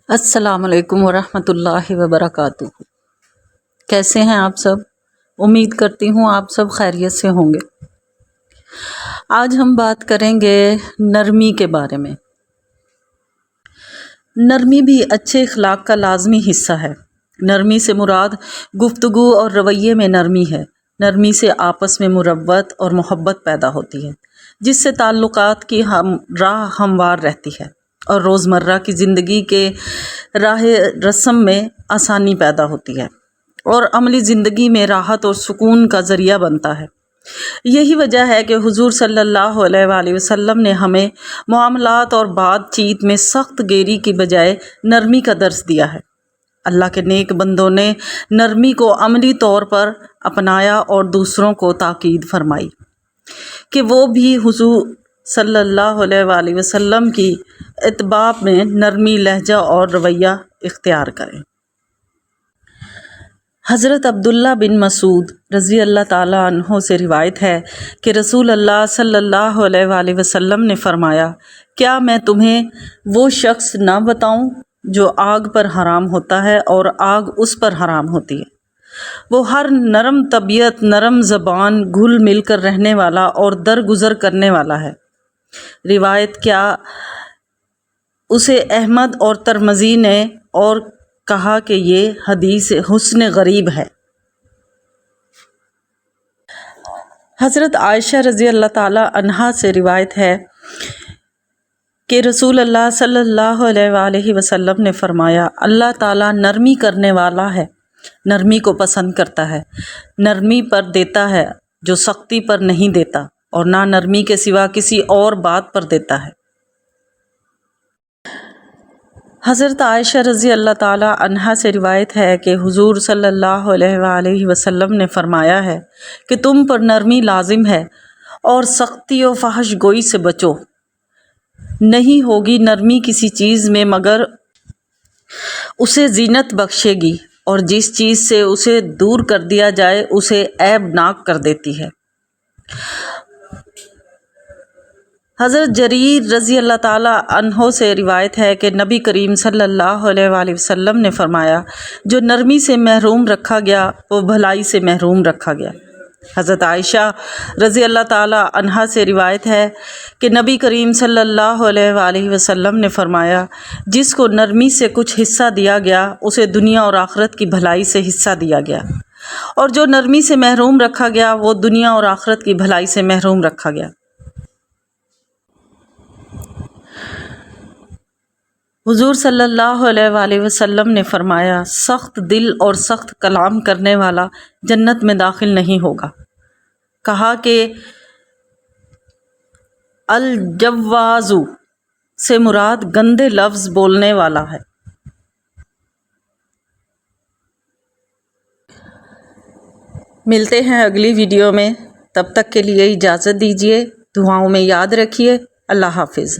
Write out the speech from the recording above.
السلام علیکم ورحمۃ اللہ وبرکاتہ۔ کیسے ہیں آپ سب؟ امید کرتی ہوں آپ سب خیریت سے ہوں گے۔ آج ہم بات کریں گے نرمی کے بارے میں۔ نرمی بھی اچھے اخلاق کا لازمی حصہ ہے۔ نرمی سے مراد گفتگو اور رویے میں نرمی ہے۔ نرمی سے آپس میں مروت اور محبت پیدا ہوتی ہے، جس سے تعلقات کی راہ ہموار رہتی ہے اور روزمرہ کی زندگی کے راہ رسم میں آسانی پیدا ہوتی ہے اور عملی زندگی میں راحت اور سکون کا ذریعہ بنتا ہے۔ یہی وجہ ہے کہ حضور صلی اللہ علیہ وآلہ وسلم نے ہمیں معاملات اور بات چیت میں سخت گیری کی بجائے نرمی کا درس دیا ہے۔ اللہ کے نیک بندوں نے نرمی کو عملی طور پر اپنایا اور دوسروں کو تاکید فرمائی کہ وہ بھی حضور صلی اللہ علیہ وآلہ وسلم کی اتباع میں نرمی لہجہ اور رویہ اختیار کریں۔ حضرت عبداللہ بن مسعود رضی اللہ تعالیٰ عنہ سے روایت ہے کہ رسول اللہ صلی اللہ علیہ وآلہ وسلم نے فرمایا، کیا میں تمہیں وہ شخص نہ بتاؤں جو آگ پر حرام ہوتا ہے اور آگ اس پر حرام ہوتی ہے؟ وہ ہر نرم طبیعت، نرم زبان، گھل مل کر رہنے والا اور درگزر کرنے والا ہے۔ روایت کیا اسے احمد اور ترمذی نے اور کہا کہ یہ حدیث حسن غریب ہے۔ حضرت عائشہ رضی اللہ تعالی عنہا سے روایت ہے کہ رسول اللہ صلی اللہ علیہ وآلہ وسلم نے فرمایا، اللہ تعالیٰ نرمی کرنے والا ہے، نرمی کو پسند کرتا ہے، نرمی پر دیتا ہے جو سختی پر نہیں دیتا، اور نہ نرمی کے سوا کسی اور بات پر دیتا ہے۔ حضرت عائشہ رضی اللہ تعالیٰ عنہا سے روایت ہے کہ حضور صلی اللہ علیہ وآلہ وسلم نے فرمایا ہے کہ تم پر نرمی لازم ہے اور سختی و فحش گوئی سے بچو۔ نہیں ہوگی نرمی کسی چیز میں مگر اسے زینت بخشے گی، اور جس چیز سے اسے دور کر دیا جائے اسے عیب ناک کر دیتی ہے۔ حضرت جریر رضی اللہ تعالیٰ عنہ سے روایت ہے کہ نبی کریم صلی اللہ علیہ وآلہ وسلم نے فرمایا، جو نرمی سے محروم رکھا گیا وہ بھلائی سے محروم رکھا گیا۔ حضرت عائشہ رضی اللہ تعالیٰ عنہا سے روایت ہے کہ نبی کریم صلی اللہ علیہ وآلہ وسلم نے فرمایا، جس کو نرمی سے کچھ حصہ دیا گیا اسے دنیا اور آخرت کی بھلائی سے حصہ دیا گیا، اور جو نرمی سے محروم رکھا گیا وہ دنیا اور آخرت کی بھلائی سے محروم رکھا گیا۔ حضور صلی اللہ علیہ وآلہ وسلم نے فرمایا، سخت دل اور سخت کلام کرنے والا جنت میں داخل نہیں ہوگا۔ کہا کہ الجواز سے مراد گندے لفظ بولنے والا ہے۔ ملتے ہیں اگلی ویڈیو میں، تب تک کے لیے اجازت دیجیے، دعاؤں میں یاد رکھیے۔ اللہ حافظ۔